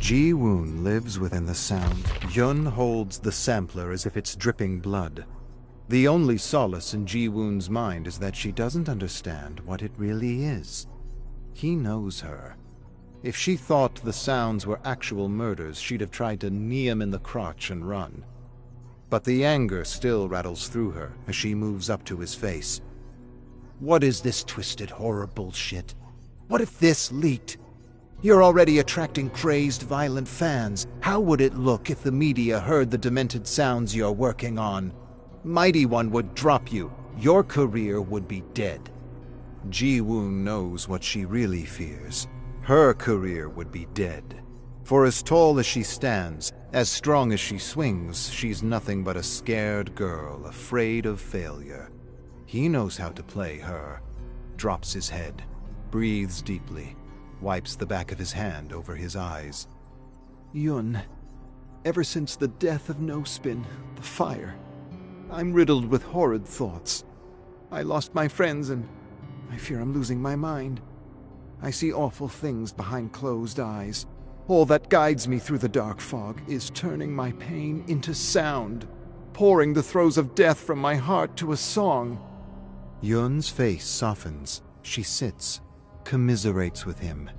Ji-woon lives within the sound. Yun holds the sampler as if it's dripping blood. The only solace in Ji-woon's mind is that she doesn't understand what it really is. He knows her. If she thought the sounds were actual murders, she'd have tried to knee him in the crotch and run. But the anger still rattles through her as she moves up to his face. What is this twisted horror bullshit? What if this leaked? You're already attracting crazed, violent fans. How would it look if the media heard the demented sounds you're working on? Mighty One would drop you. Your career would be dead. Ji-woon knows what she really fears. Her career would be dead. For as tall as she stands, as strong as she swings, she's nothing but a scared girl, afraid of failure. He knows how to play her. Drops his head, breathes deeply, wipes the back of his hand over his eyes. Yun, ever since the death of No Spin, the fire, I'm riddled with horrid thoughts. I lost my friends and I fear I'm losing my mind. I see awful things behind closed eyes. All that guides me through the dark fog is turning my pain into sound, pouring the throes of death from my heart to a song. Yun's face softens. She sits, commiserates with him.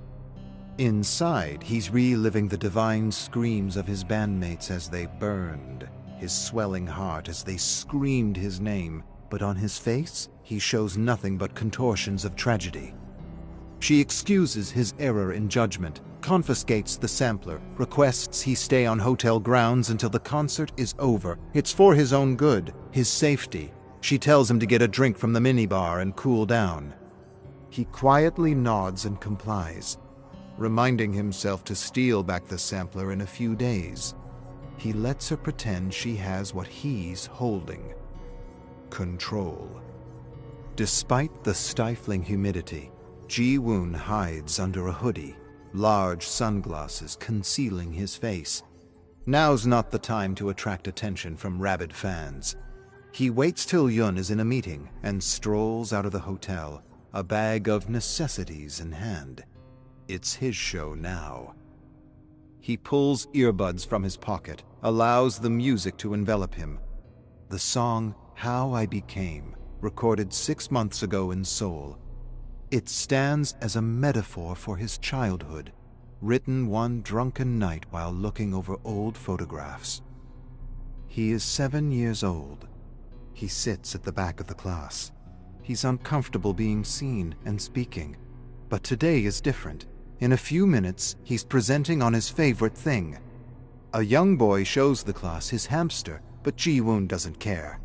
Inside, he's reliving the divine screams of his bandmates as they burned, his swelling heart as they screamed his name, but on his face, he shows nothing but contortions of tragedy. She excuses his error in judgment, confiscates the sampler, requests he stay on hotel grounds until the concert is over. It's for his own good, his safety. She tells him to get a drink from the minibar and cool down. He quietly nods and complies, reminding himself to steal back the sampler in a few days. He lets her pretend she has what he's holding: control. Despite the stifling humidity, Ji-woon hides under a hoodie, large sunglasses concealing his face. Now's not the time to attract attention from rabid fans. He waits till Yun is in a meeting and strolls out of the hotel, a bag of necessities in hand. It's his show now. He pulls earbuds from his pocket, allows the music to envelop him. The song How I Became, recorded 6 months ago in Seoul. It stands as a metaphor for his childhood, written one drunken night while looking over old photographs. He is 7 years old. He sits at the back of the class. He's uncomfortable being seen and speaking. But today is different. In a few minutes, he's presenting on his favorite thing. A young boy shows the class his hamster, but Ji-woon doesn't care.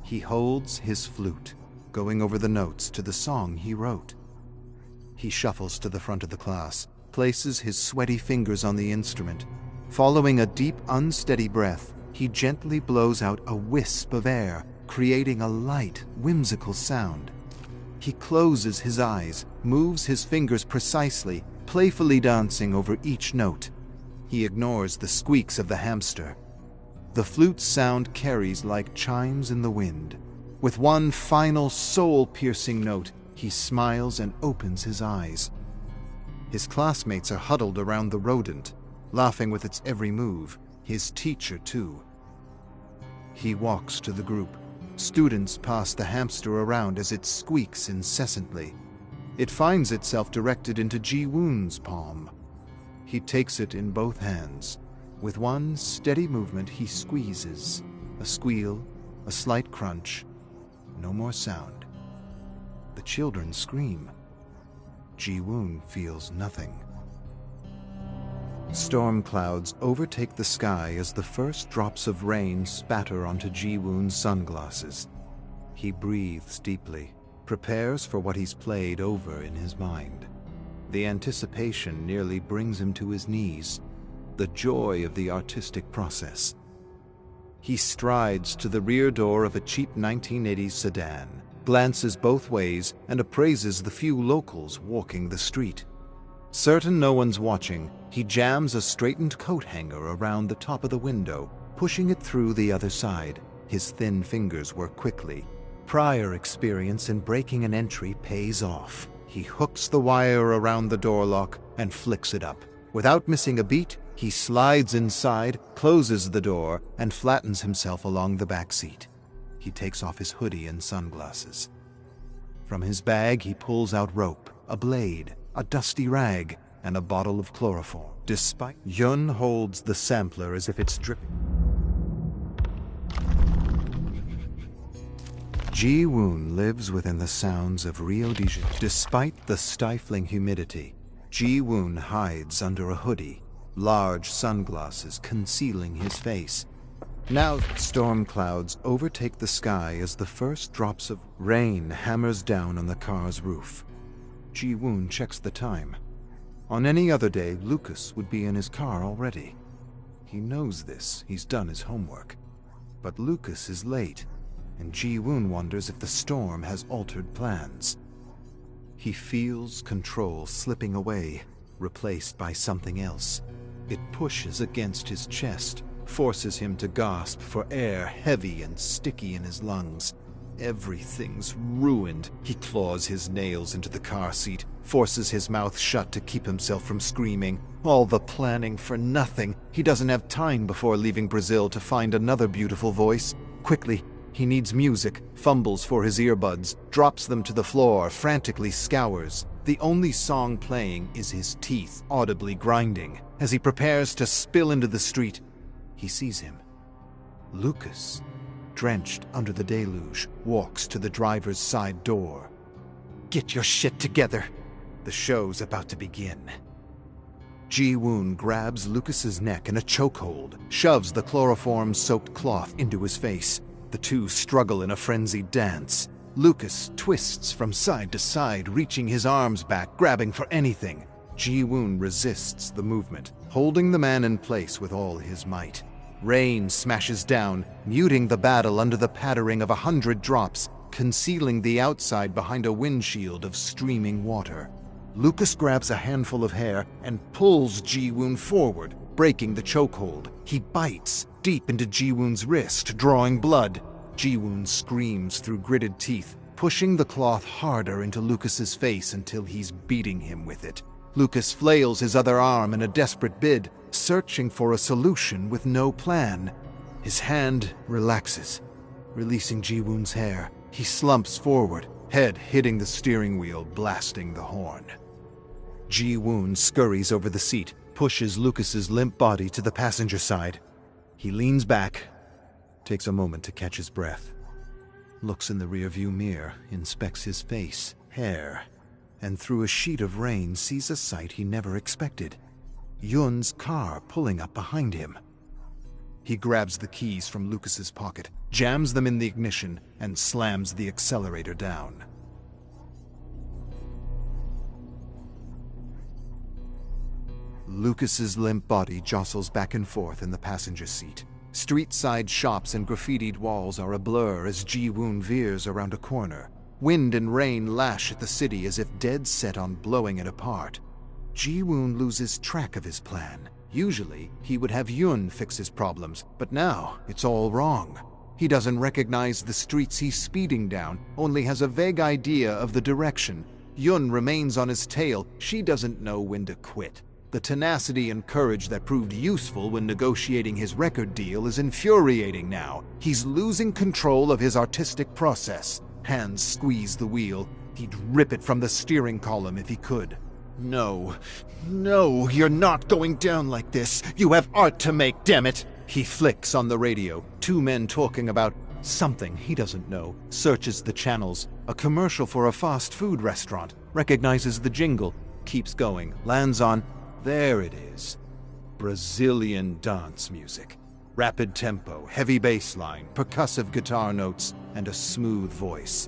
He holds his flute, going over the notes to the song he wrote. He shuffles to the front of the class, places his sweaty fingers on the instrument. Following a deep, unsteady breath, he gently blows out a wisp of air, creating a light, whimsical sound. He closes his eyes, moves his fingers precisely, playfully dancing over each note. He ignores the squeaks of the hamster. The flute's sound carries like chimes in the wind. With one final soul-piercing note, he smiles and opens his eyes. His classmates are huddled around the rodent, laughing with its every move, his teacher too. He walks to the group. Students pass the hamster around as it squeaks incessantly. It finds itself directed into Ji-woon's palm. He takes it in both hands. With one steady movement, he squeezes. A squeal, a slight crunch. No more sound. The children scream. Ji-woon feels nothing. Storm clouds overtake the sky as the first drops of rain spatter onto Ji-woon's sunglasses. He breathes deeply, prepares for what he's played over in his mind. The anticipation nearly brings him to his knees, the joy of the artistic process. He strides to the rear door of a cheap 1980s sedan, glances both ways, and appraises the few locals walking the street. Certain no one's watching, he jams a straightened coat hanger around the top of the window, pushing it through the other side. His thin fingers work quickly. Prior experience in breaking an entry pays off. He hooks the wire around the door lock and flicks it up. Without missing a beat, He slides inside, closes the door, and flattens himself along the back seat. He takes off his hoodie and sunglasses. From his bag, he pulls out rope, a blade, a dusty rag, and a bottle of chloroform. Yun holds the sampler as if it's dripping. Ji-woon lives within the sounds of Rio de Janeiro. Despite the stifling humidity, Ji-woon hides under a hoodie, large sunglasses concealing his face. Now, storm clouds overtake the sky as the first drops of rain hammers down on the car's roof. Ji-woon checks the time. On any other day, Lucas would be in his car already. He knows this, he's done his homework. But Lucas is late, and Ji-woon wonders if the storm has altered plans. He feels control slipping away, replaced by something else. It pushes against his chest, forces him to gasp for air heavy and sticky in his lungs. Everything's ruined. He claws his nails into the car seat, forces his mouth shut to keep himself from screaming. All the planning for nothing. He doesn't have time before leaving Brazil to find another beautiful voice. Quickly, he needs music, fumbles for his earbuds, drops them to the floor, frantically scours. The only song playing is his teeth audibly grinding. As he prepares to spill into the street, he sees him. Lucas, drenched under the deluge, walks to the driver's side door. "Get your shit together. The show's about to begin." Ji-woon grabs Lucas's neck in a chokehold, shoves the chloroform-soaked cloth into his face. The two struggle in a frenzied dance. Lucas twists from side to side, reaching his arms back, grabbing for anything. Ji-woon resists the movement, holding the man in place with all his might. Rain smashes down, muting the battle under the pattering of 100 drops, concealing the outside behind a windshield of streaming water. Lucas grabs a handful of hair and pulls Ji-woon forward, breaking the chokehold. He bites deep into Ji-woon's wrist, drawing blood. Ji-woon screams through gritted teeth, pushing the cloth harder into Lucas's face until he's beating him with it. Lucas flails his other arm in a desperate bid, searching for a solution with no plan. His hand relaxes, releasing Ji-woon's hair. He slumps forward, head hitting the steering wheel, blasting the horn. Ji-woon scurries over the seat, pushes Lucas's limp body to the passenger side. He leans back, takes a moment to catch his breath, looks in the rearview mirror, inspects his face, hair, and through a sheet of rain sees a sight he never expected. Yun's car pulling up behind him. He grabs the keys from Lucas's pocket, jams them in the ignition, and slams the accelerator down. Lucas's limp body jostles back and forth in the passenger seat. Street-side shops and graffitied walls are a blur as Ji-woon veers around a corner. Wind and rain lash at the city as if dead set on blowing it apart. Ji-woon loses track of his plan. Usually, he would have Yun fix his problems, but now it's all wrong. He doesn't recognize the streets he's speeding down, only has a vague idea of the direction. Yun remains on his tail. She doesn't know when to quit. The tenacity and courage that proved useful when negotiating his record deal is infuriating now. He's losing control of his artistic process. Hands squeeze the wheel. He'd rip it from the steering column if he could. No, you're not going down like this. You have art to make, damn it. He flicks on the radio. Two men talking about something he doesn't know. Searches the channels. A commercial for a fast food restaurant. Recognizes the jingle. Keeps going. Lands on... There it is. Brazilian dance music. Rapid tempo, heavy bass line, percussive guitar notes, and a smooth voice.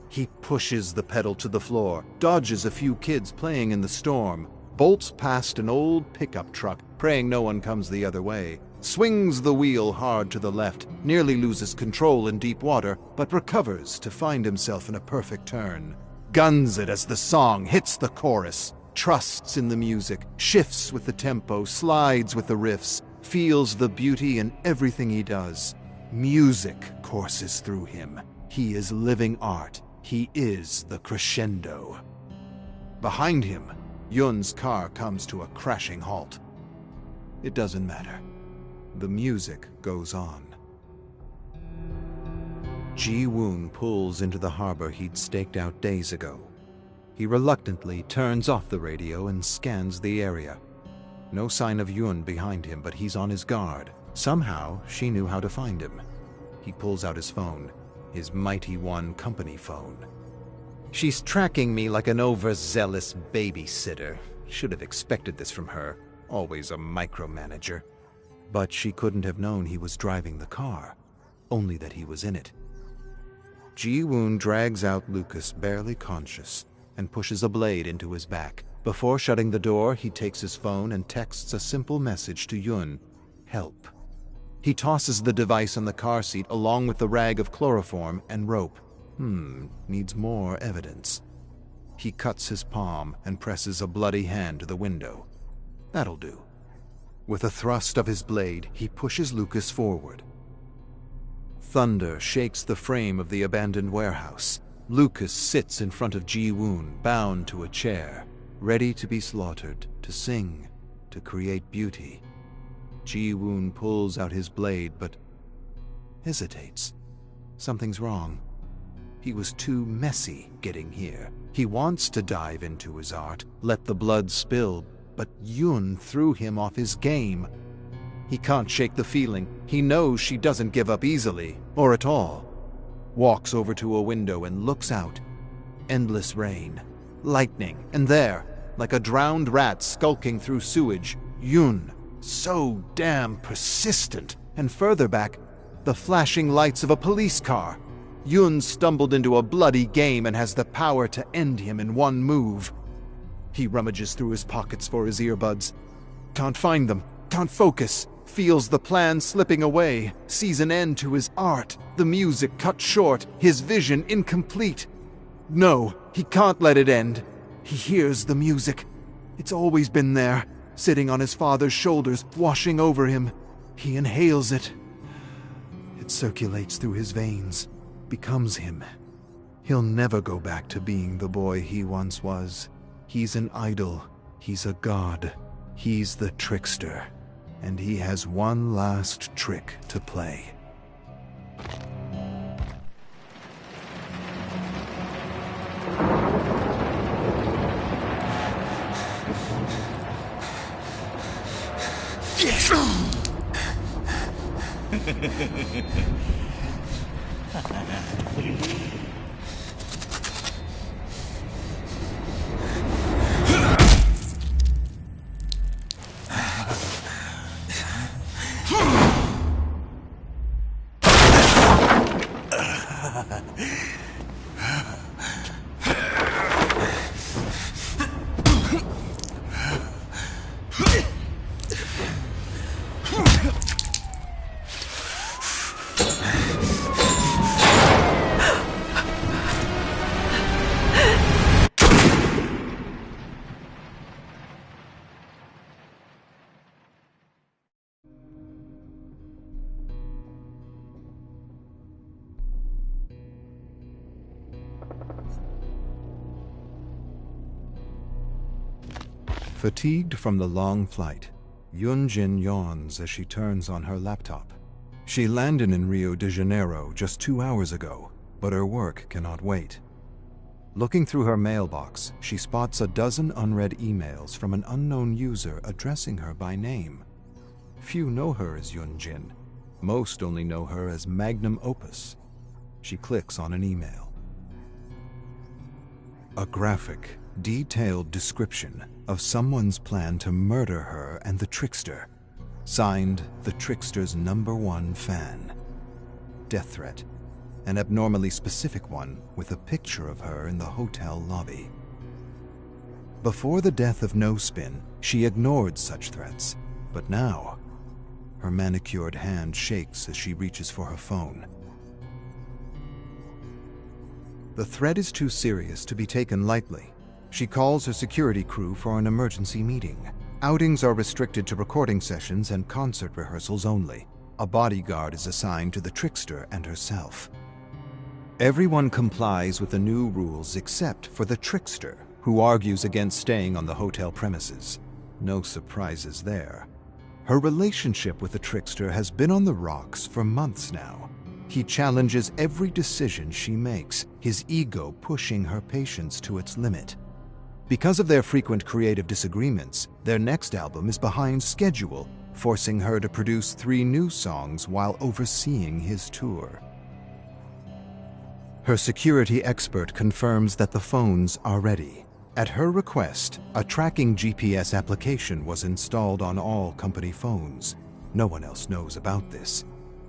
He pushes the pedal to the floor, dodges a few kids playing in the storm, bolts past an old pickup truck, praying no one comes the other way, swings the wheel hard to the left, nearly loses control in deep water, but recovers to find himself in a perfect turn. Guns it as the song hits the chorus. Trusts in the music, shifts with the tempo, slides with the riffs, feels the beauty in everything he does. Music courses through him. He is living art. He is the crescendo. Behind him, Yun's car comes to a crashing halt. It doesn't matter. The music goes on. Ji-woon pulls into the harbor he'd staked out days ago. He reluctantly turns off the radio and scans the area. No sign of Yun behind him, but he's on his guard. Somehow, she knew how to find him. He pulls out his phone, his Mighty One company phone. She's tracking me like an overzealous babysitter. Should have expected this from her. Always a micromanager. But she couldn't have known he was driving the car, only that he was in it. Ji-woon drags out Lucas, barely conscious, and pushes a blade into his back. Before shutting the door, he takes his phone and texts a simple message to Yun: help. He tosses the device on the car seat along with the rag of chloroform and rope. Needs more evidence. He cuts his palm and presses a bloody hand to the window. That'll do. With a thrust of his blade, he pushes Lucas forward. Thunder shakes the frame of the abandoned warehouse. Lucas sits in front of Ji-woon, bound to a chair, ready to be slaughtered, to sing, to create beauty. Ji-woon pulls out his blade, but hesitates. Something's wrong. He was too messy getting here. He wants to dive into his art, let the blood spill, but Yun threw him off his game. He can't shake the feeling. He knows she doesn't give up easily, or at all. Walks over to a window and looks out. Endless rain, lightning, and there, like a drowned rat skulking through sewage, Yun, so damn persistent. And further back, the flashing lights of a police car. Yun stumbled into a bloody game and has the power to end him in one move. He rummages through his pockets for his earbuds. Can't find them, can't focus, feels the plan slipping away, sees an end to his art, the music cut short, his vision incomplete. No, he can't let it end. He hears the music. It's always been there, sitting on his father's shoulders, washing over him. He inhales it. It circulates through his veins, becomes him. He'll never go back to being the boy he once was. He's an idol. He's a god. He's the trickster. And he has one last trick to play. Fatigued from the long flight, Yun-jin yawns as she turns on her laptop. She landed in Rio de Janeiro just 2 hours ago, but her work cannot wait. Looking through her mailbox, she spots a dozen unread emails from an unknown user addressing her by name. Few know her as Yun-jin. Most only know her as Magnum Opus. She clicks on an email. A graphic, detailed description of someone's plan to murder her and the trickster. Signed, the trickster's #1 fan. Death threat. An abnormally specific one with a picture of her in the hotel lobby. Before the death of No Spin, she ignored such threats, but now, her manicured hand shakes as she reaches for her phone. The threat is too serious to be taken lightly. She calls her security crew for an emergency meeting. Outings are restricted to recording sessions and concert rehearsals only. A bodyguard is assigned to the trickster and herself. Everyone complies with the new rules except for the trickster, who argues against staying on the hotel premises. No surprises there. Her relationship with the trickster has been on the rocks for months now. He challenges every decision she makes, his ego pushing her patience to its limit. Because of their frequent creative disagreements, their next album is behind schedule, forcing her to produce 3 new songs while overseeing his tour. Her security expert confirms that the phones are ready. At her request, a tracking GPS application was installed on all company phones. No one else knows about this.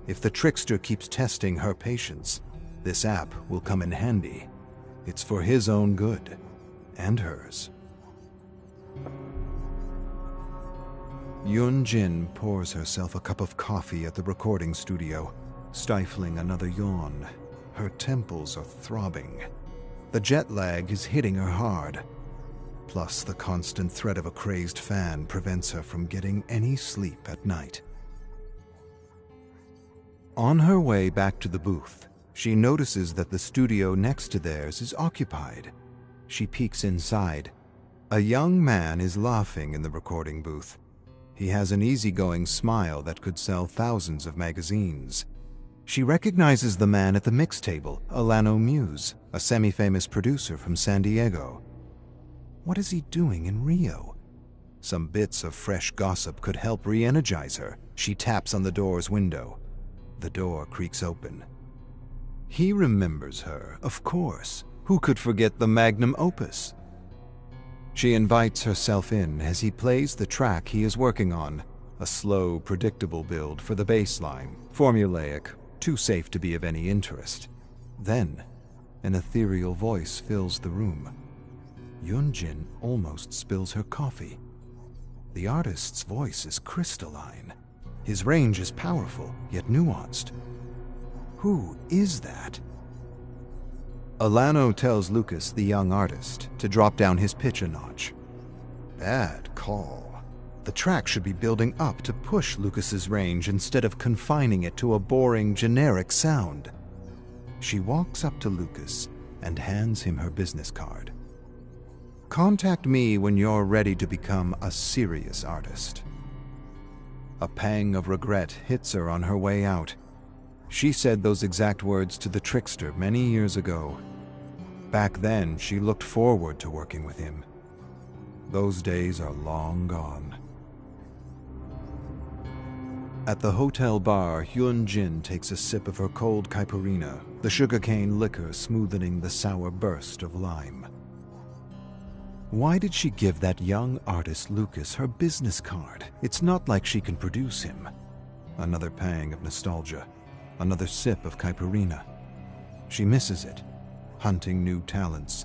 If the trickster keeps testing her patience, this app will come in handy. It's for his own good, and hers. Yun-jin pours herself a cup of coffee at the recording studio, stifling another yawn. Her temples are throbbing. The jet lag is hitting her hard. Plus, the constant threat of a crazed fan prevents her from getting any sleep at night. On her way back to the booth, she notices that the studio next to theirs is occupied. She peeks inside. A young man is laughing in the recording booth. He has an easygoing smile that could sell thousands of magazines. She recognizes the man at the mix table, Alano Muse, a semi-famous producer from San Diego. What is he doing in Rio? Some bits of fresh gossip could help re-energize her. She taps on the door's window. The door creaks open. He remembers her, of course. Who could forget the magnum opus? She invites herself in as he plays the track he is working on, a slow, predictable build for the bass line, formulaic, too safe to be of any interest. Then, an ethereal voice fills the room. Yun-jin almost spills her coffee. The artist's voice is crystalline. His range is powerful, yet nuanced. Who is that? Alano tells Lucas, the young artist, to drop down his pitch a notch. Bad call. The track should be building up to push Lucas's range instead of confining it to a boring, generic sound. She walks up to Lucas and hands him her business card. Contact me when you're ready to become a serious artist. A pang of regret hits her on her way out. She said those exact words to the trickster many years ago. Back then, she looked forward to working with him. Those days are long gone. At the hotel bar, Hyun-jin takes a sip of her cold caipirinha, the sugarcane liquor smoothing the sour burst of lime. Why did she give that young artist Lucas her business card? It's not like she can produce him. Another pang of nostalgia. Another sip of caipirinha. She misses it, hunting new talents,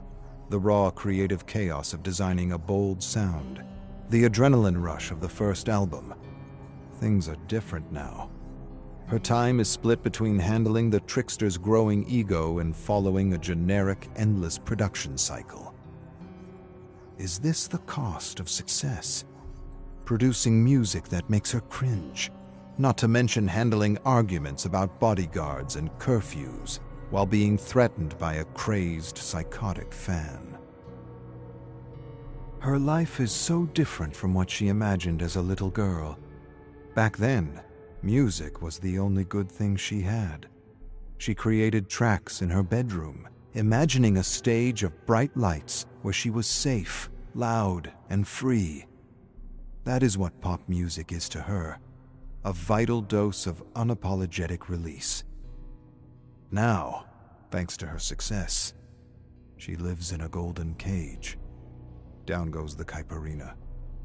the raw creative chaos of designing a bold sound, the adrenaline rush of the first album. Things are different now. Her time is split between handling the trickster's growing ego and following a generic, endless production cycle. Is this the cost of success? Producing music that makes her cringe, not to mention handling arguments about bodyguards and curfews while being threatened by a crazed, psychotic fan. Her life is so different from what she imagined as a little girl. Back then, music was the only good thing she had. She created tracks in her bedroom, imagining a stage of bright lights where she was safe, loud, and free. That is what pop music is to her. A vital dose of unapologetic release. Now, thanks to her success, she lives in a golden cage. Down goes the caipirinha.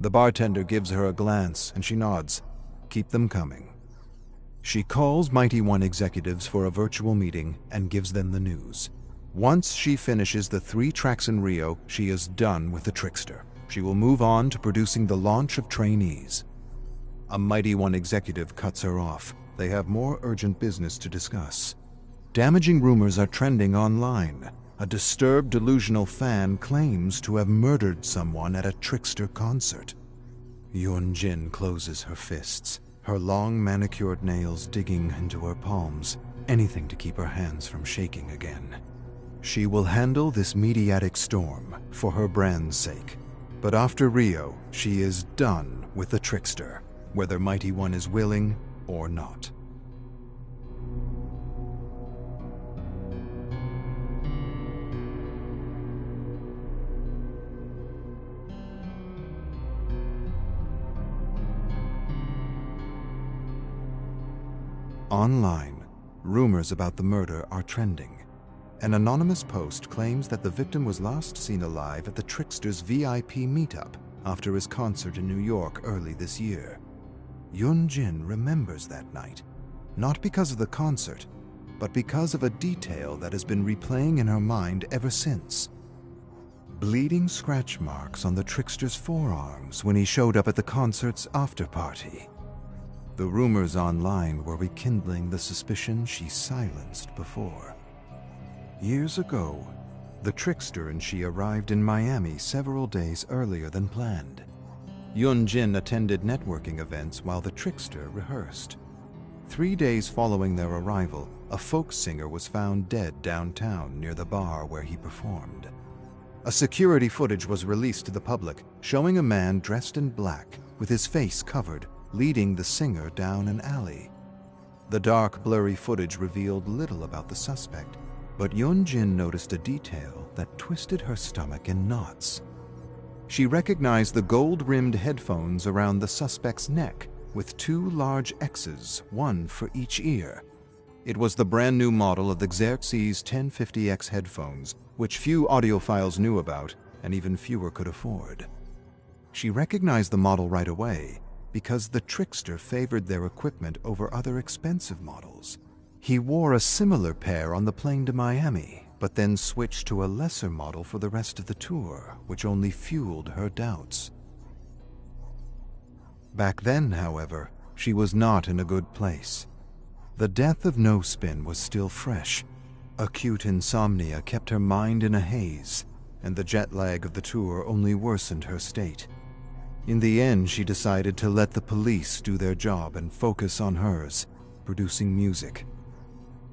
The bartender gives her a glance and she nods. Keep them coming. She calls Mighty One executives for a virtual meeting and gives them the news. Once she finishes the 3 tracks in Rio, she is done with the trickster. She will move on to producing the launch of Trainees. A Mighty One executive cuts her off. They have more urgent business to discuss. Damaging rumors are trending online. A disturbed, delusional fan claims to have murdered someone at a trickster concert. Yun-jin closes her fists, her long manicured nails digging into her palms, anything to keep her hands from shaking again. She will handle this mediatic storm for her brand's sake. But after Rio, she is done with the trickster. whether Mighty One is willing or not. Online, rumors about the murder are trending. An anonymous post claims that the victim was last seen alive at the Trickster's VIP meetup after his concert in New York early this year. Yun-Jin remembers that night, not because of the concert, but because of a detail that has been replaying in her mind ever since. Bleeding scratch marks on the Trickster's forearms when he showed up at the concert's after-party. The rumors online were rekindling the suspicion she silenced before. Years ago, the Trickster and she arrived in Miami several days earlier than planned. Yun-Jin attended networking events while the Trickster rehearsed. 3 days following their arrival, a folk singer was found dead downtown near the bar where he performed. A security footage was released to the public, showing a man dressed in black with his face covered, leading the singer down an alley. The dark, blurry footage revealed little about the suspect, but Yun-Jin noticed a detail that twisted her stomach in knots. She recognized the gold-rimmed headphones around the suspect's neck, with 2 large X's, one for each ear. It was the brand-new model of the Xerxes 1050X headphones, which few audiophiles knew about, and even fewer could afford. She recognized the model right away, because the Trickster favored their equipment over other expensive models. He wore a similar pair on the plane to Miami, but then switched to a lesser model for the rest of the tour, which only fueled her doubts. Back then, however, she was not in a good place. The death of No Spin was still fresh. Acute insomnia kept her mind in a haze, and the jet lag of the tour only worsened her state. In the end, she decided to let the police do their job and focus on hers, producing music.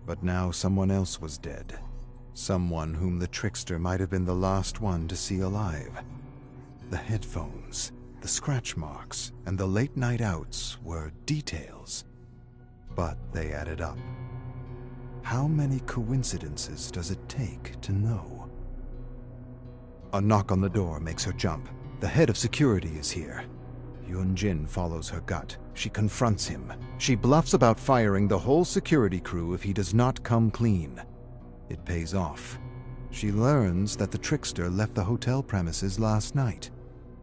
But now someone else was dead. Someone whom the Trickster might have been the last one to see alive. The headphones, the scratch marks, and the late night outs were details. But they added up. How many coincidences does it take to know? A knock on the door makes her jump. The head of security is here. Yun-Jin follows her gut. She confronts him. She bluffs about firing the whole security crew if he does not come clean. It pays off. She learns that the Trickster left the hotel premises last night.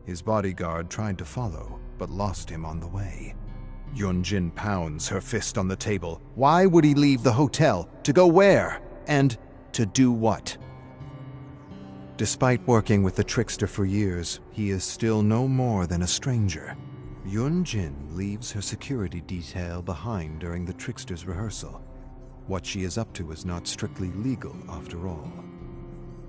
His bodyguard tried to follow, but lost him on the way. Yun-Jin pounds her fist on the table. Why would he leave the hotel? To go where? And to do what? Despite working with the Trickster for years, he is still no more than a stranger. Yun-Jin leaves her security detail behind during the Trickster's rehearsal. What she is up to is not strictly legal, after all.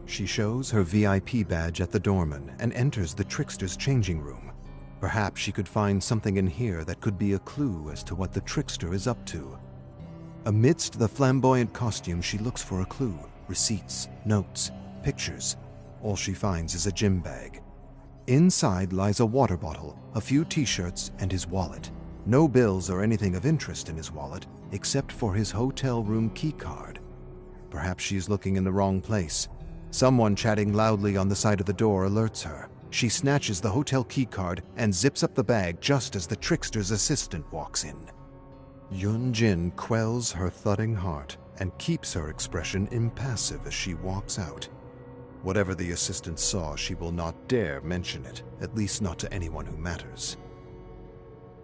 She shows her VIP badge at the doorman and enters the Trickster's changing room. Perhaps she could find something in here that could be a clue as to what the Trickster is up to. Amidst the flamboyant costume, she looks for a clue. Receipts, notes, pictures. All she finds is a gym bag. Inside lies a water bottle, a few t-shirts, and his wallet. No bills or anything of interest in his wallet, except for his hotel room keycard. Perhaps she's looking in the wrong place. Someone chatting loudly on the side of the door alerts her. She snatches the hotel keycard and zips up the bag just as the Trickster's assistant walks in. Yun-Jin quells her thudding heart and keeps her expression impassive as she walks out. Whatever the assistant saw, she will not dare mention it, at least not to anyone who matters.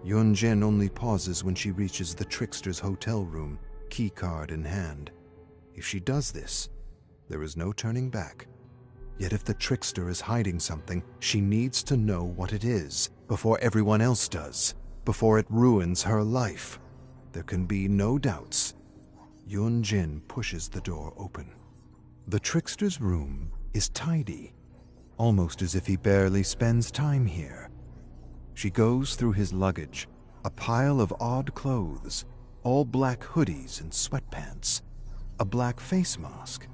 Yun-Jin only pauses when she reaches the Trickster's hotel room, keycard in hand. If she does this, there is no turning back. Yet if the Trickster is hiding something, she needs to know what it is, before everyone else does, before it ruins her life. There can be no doubts. Yun-Jin pushes the door open. The Trickster's room is tidy, almost as if he barely spends time here. She goes through his luggage, a pile of odd clothes, all black hoodies and sweatpants, a black face mask,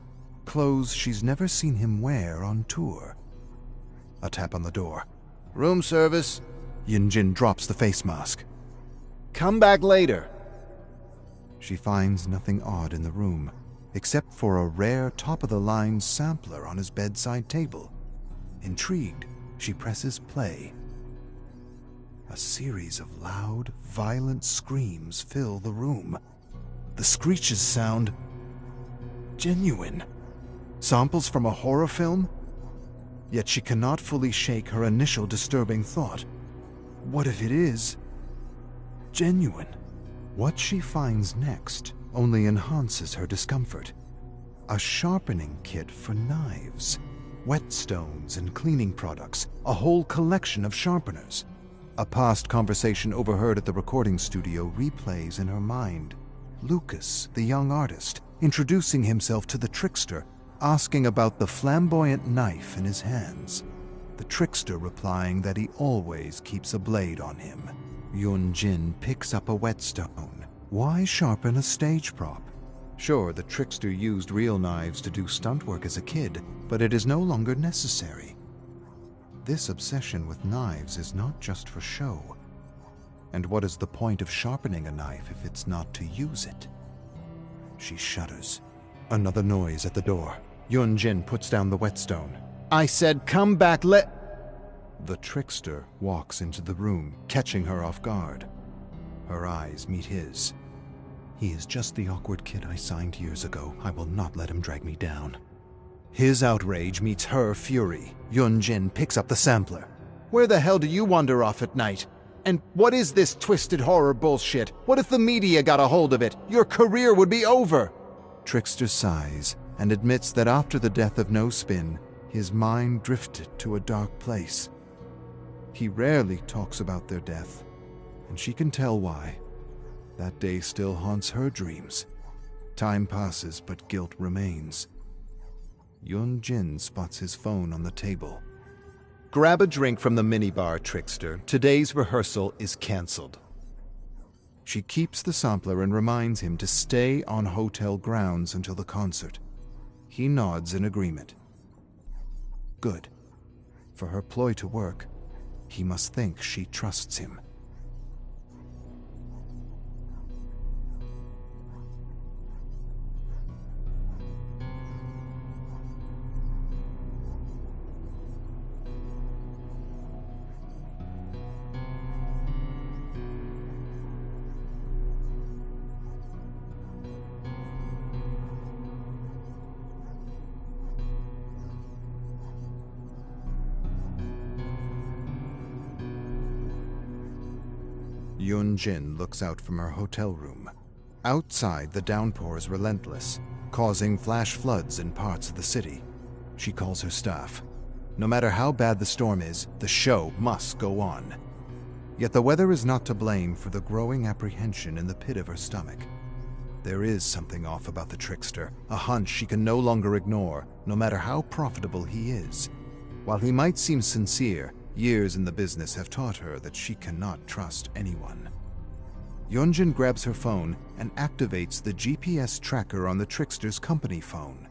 clothes she's never seen him wear on tour. A tap on the door. Room service. Yun-Jin drops the face mask. Come back later. She finds nothing odd in the room, except for a rare top-of-the-line sampler on his bedside table. Intrigued, she presses play. A series of loud, violent screams fill the room. The screeches sound genuine. Samples from a horror film? Yet she cannot fully shake her initial disturbing thought. What if it is genuine? What she finds next only enhances her discomfort. A sharpening kit for knives, whetstones and cleaning products, a whole collection of sharpeners. A past conversation overheard at the recording studio replays in her mind. Lucas, the young artist, introducing himself to the trickster, asking about the flamboyant knife in his hands. The trickster replying that he always keeps a blade on him. Yun-jin picks up a whetstone. Why sharpen a stage prop? Sure, the trickster used real knives to do stunt work as a kid, but it is no longer necessary. This obsession with knives is not just for show. And what is the point of sharpening a knife if it's not to use it? She shudders. Another noise at the door. Yun-jin puts down the whetstone. I said come back The trickster walks into the room, catching her off guard. Her eyes meet his. He is just the awkward kid I signed years ago. I will not let him drag me down. His outrage meets her fury. Yun-jin picks up the sampler. Where the hell do you wander off at night? And what is this twisted horror bullshit? What if the media got a hold of it? Your career would be over. Trickster sighs and admits that after the death of No Spin, his mind drifted to a dark place. He rarely talks about their death, and she can tell why. That day still haunts her dreams. Time passes, but guilt remains. Yun-jin spots his phone on the table. Grab a drink from the minibar, trickster. Today's rehearsal is cancelled. She keeps the sampler and reminds him to stay on hotel grounds until the concert. He nods in agreement. Good. For her ploy to work, he must think she trusts him. Yun-jin looks out from her hotel room. Outside, the downpour is relentless, causing flash floods in parts of the city. She calls her staff. No matter how bad the storm is, the show must go on. Yet the weather is not to blame for the growing apprehension in the pit of her stomach. There is something off about the trickster, a hunch she can no longer ignore, no matter how profitable he is. While he might seem sincere, years in the business have taught her that she cannot trust anyone. Yun-jin grabs her phone and activates the GPS tracker on the trickster's company phone.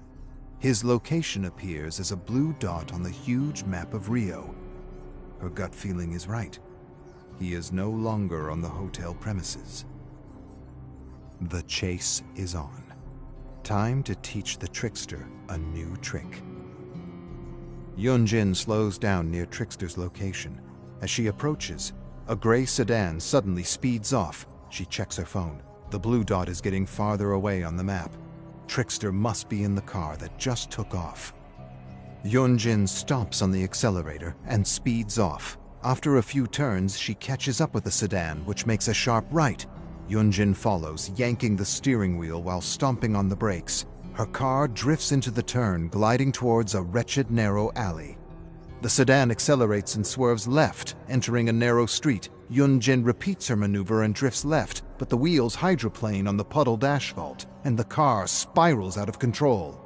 His location appears as a blue dot on the huge map of Rio. Her gut feeling is right. He is no longer on the hotel premises. The chase is on. Time to teach the trickster a new trick. Yun-jin slows down near Trickster's location. As she approaches, a gray sedan suddenly speeds off. She checks her phone. The blue dot is getting farther away on the map. Trickster must be in the car that just took off. Yun-jin stomps on the accelerator and speeds off. After a few turns, she catches up with the sedan, which makes a sharp right. Yun-jin follows, yanking the steering wheel while stomping on the brakes. Her car drifts into the turn, gliding towards a wretched narrow alley. The sedan accelerates and swerves left, entering a narrow street. Yun-jin repeats her maneuver and drifts left, but the wheels hydroplane on the puddled asphalt, and the car spirals out of control.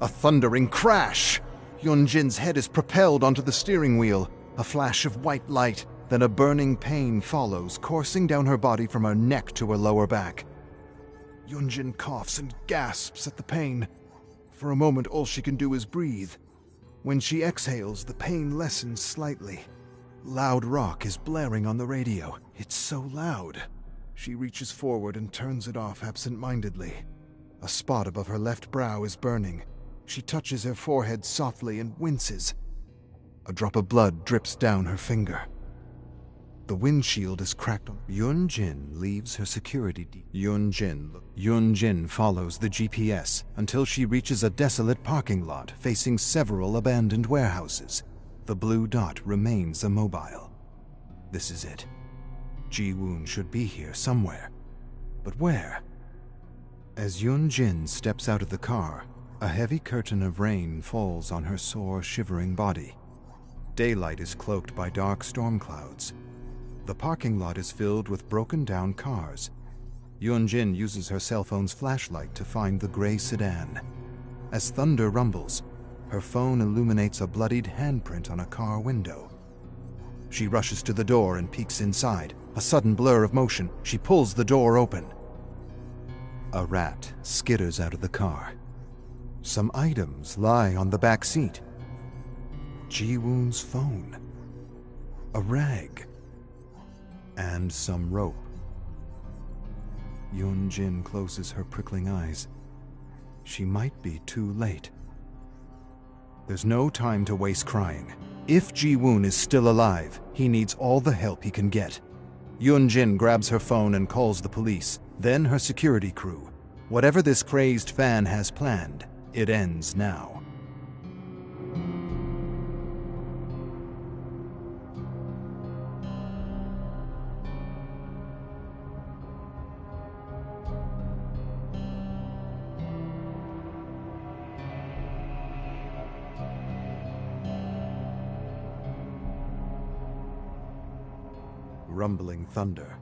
A thundering crash! Yun-jin's head is propelled onto the steering wheel. A flash of white light, then a burning pain follows, coursing down her body from her neck to her lower back. Yun-jin coughs and gasps at the pain. For a moment, all she can do is breathe. When she exhales, the pain lessens slightly. Loud rock is blaring on the radio. It's so loud. She reaches forward and turns it off absent-mindedly. A spot above her left brow is burning. She touches her forehead softly and winces. A drop of blood drips down her finger. The windshield is cracked. Yun-Jin leaves her security. Yun-Jin follows the GPS until she reaches a desolate parking lot facing several abandoned warehouses. The blue dot remains immobile. This is it. Ji-woon should be here somewhere. But where? As Yun-Jin steps out of the car, a heavy curtain of rain falls on her sore, shivering body. Daylight is cloaked by dark storm clouds. The parking lot is filled with broken-down cars. Yun-Jin uses her cell phone's flashlight to find the gray sedan. As thunder rumbles, her phone illuminates a bloodied handprint on a car window. She rushes to the door and peeks inside. A sudden blur of motion. She pulls the door open. A rat skitters out of the car. Some items lie on the back seat. Ji-woon's phone. A rag. And some rope. Yun-Jin closes her prickling eyes. She might be too late. There's no time to waste crying. If Ji-woon is still alive, he needs all the help he can get. Yun-Jin grabs her phone and calls the police, then her security crew. Whatever this crazed fan has planned, it ends now. Rumbling thunder.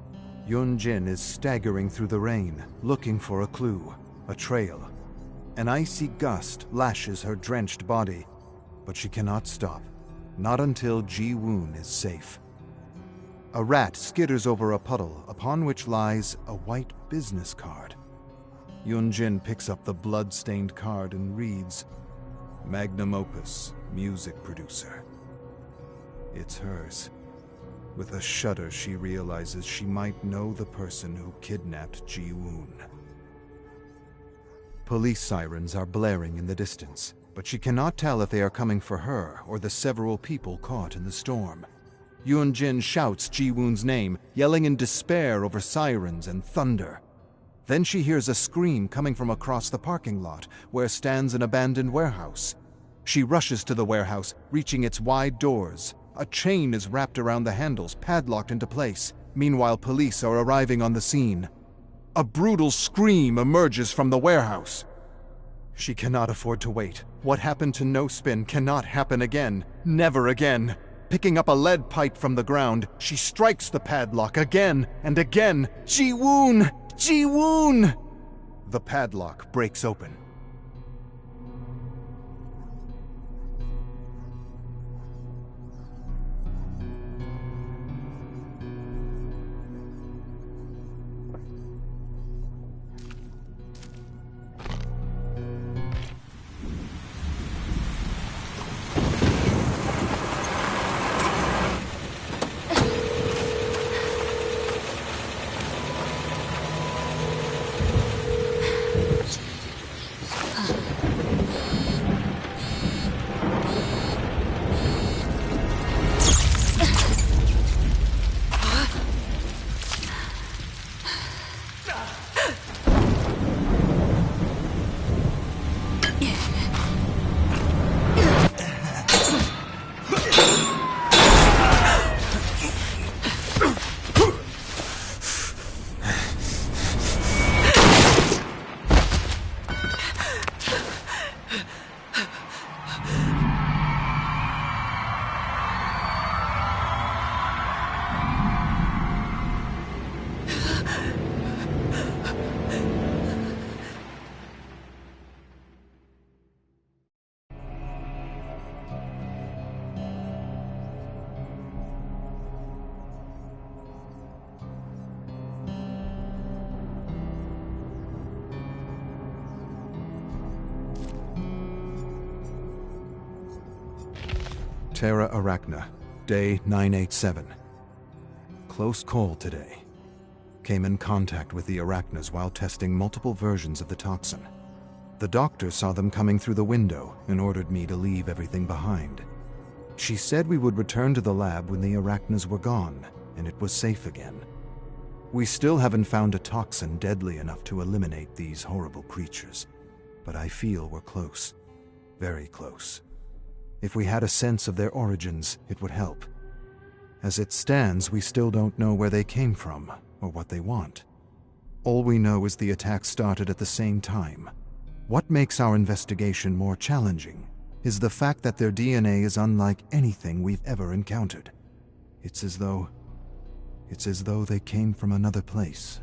Yun-Jin is staggering through the rain, looking for a clue, a trail. An icy gust lashes her drenched body, but she cannot stop, not until Ji-woon is safe. A rat skitters over a puddle upon which lies a white business card. Yun-Jin picks up the blood-stained card and reads, "Magnum Opus, music producer." It's hers. With a shudder, she realizes she might know the person who kidnapped Ji-woon. Police sirens are blaring in the distance, but she cannot tell if they are coming for her or the several people caught in the storm. Yun-Jin shouts Ji-woon's name, yelling in despair over sirens and thunder. Then she hears a scream coming from across the parking lot, where stands an abandoned warehouse. She rushes to the warehouse, reaching its wide doors. A chain is wrapped around the handles, padlocked into place. Meanwhile, police are arriving on the scene. A brutal scream emerges from the warehouse. She cannot afford to wait. What happened to No Spin cannot happen again. Never again. Picking up a lead pipe from the ground, she strikes the padlock again and again. Ji-woon! Ji-woon! The padlock breaks open. Terra Arachna, day 987. Close call today. came in contact with the arachnas while testing multiple versions of the toxin. The doctor saw them coming through the window and ordered me to leave everything behind. She said we would return to the lab when the arachnas were gone and it was safe again. We still haven't found a toxin deadly enough to eliminate these horrible creatures, but I feel we're close, very close. If we had a sense of their origins, it would help. As it stands, we still don't know where they came from or what they want. All we know is the attack started at the same time. What makes our investigation more challenging is the fact that their DNA is unlike anything we've ever encountered. It's as though they came from another place.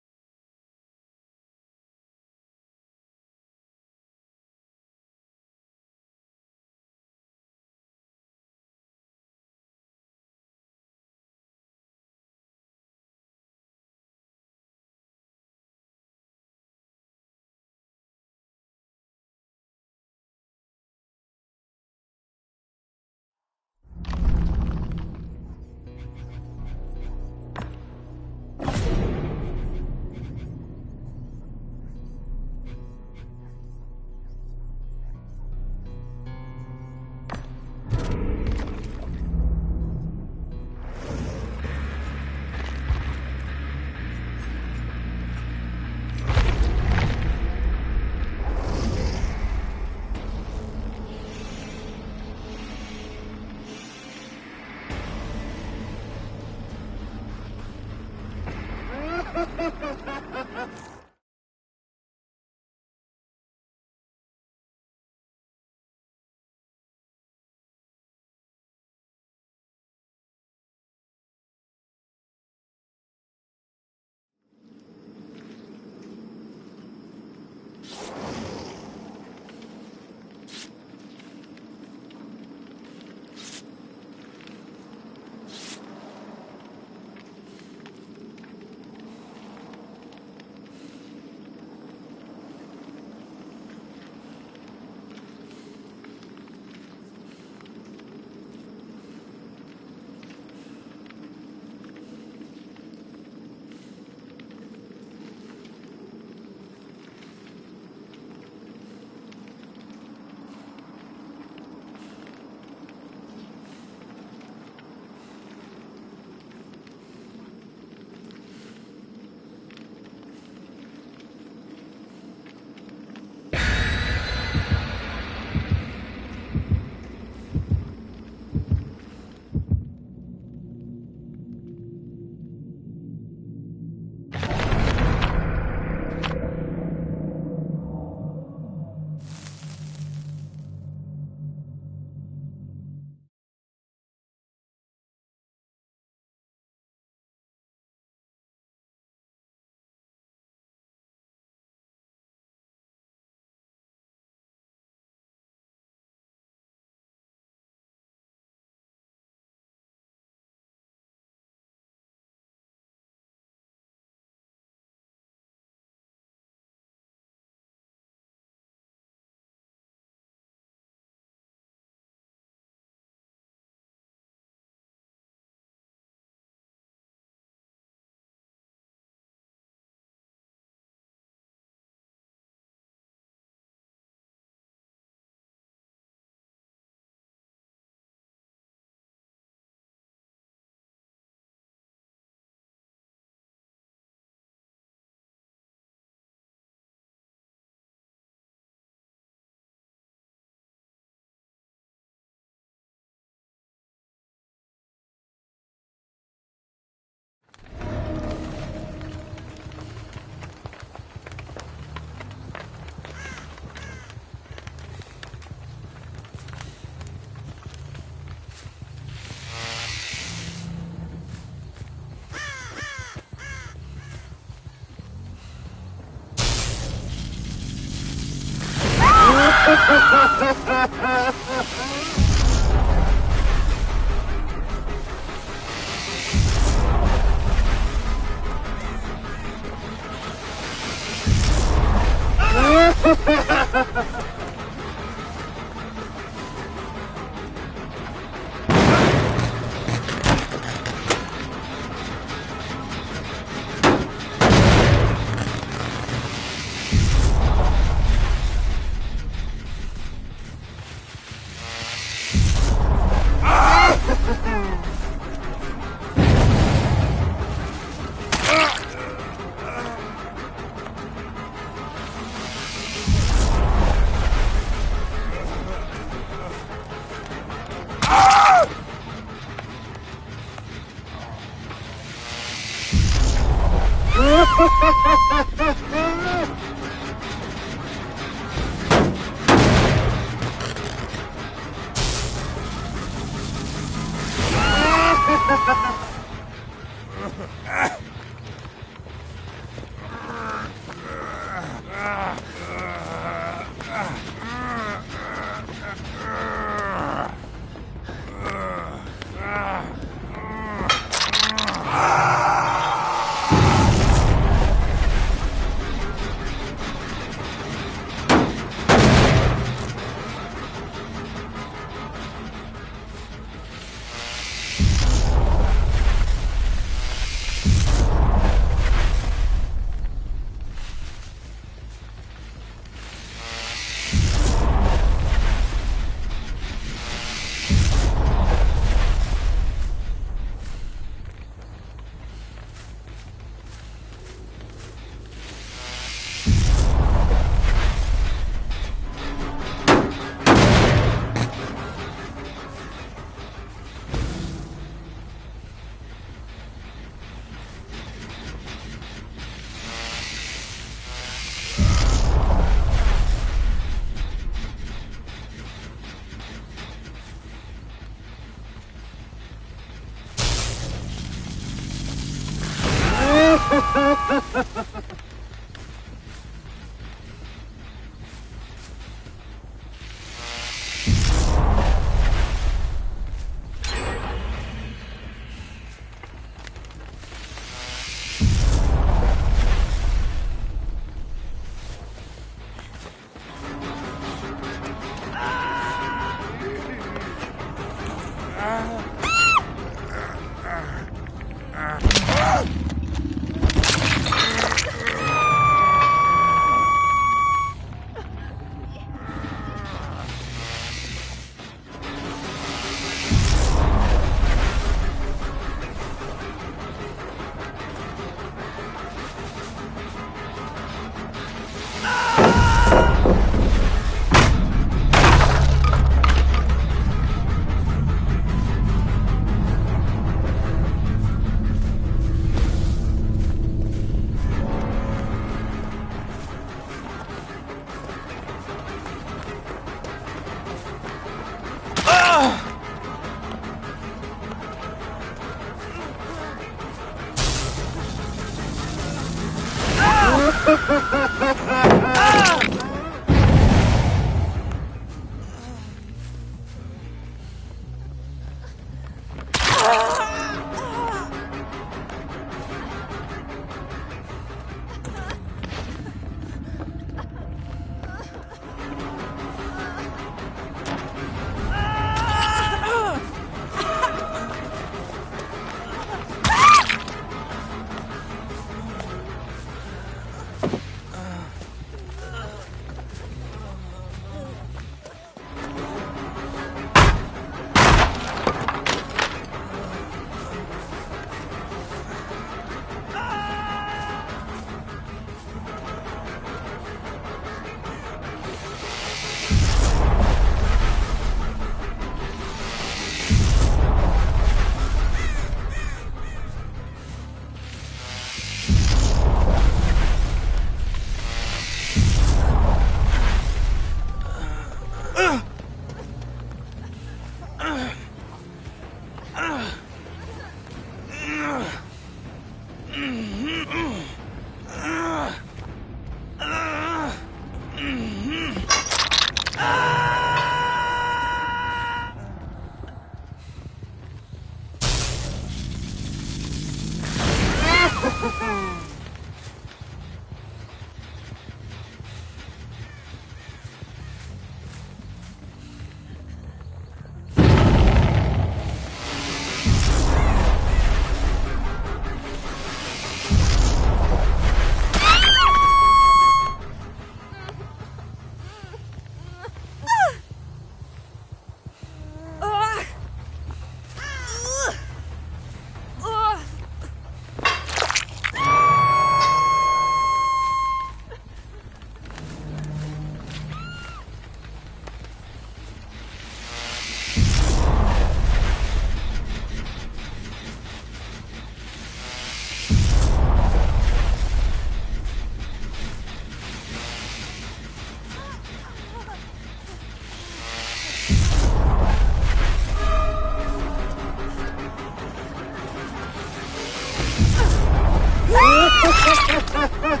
Ha ha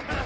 ha!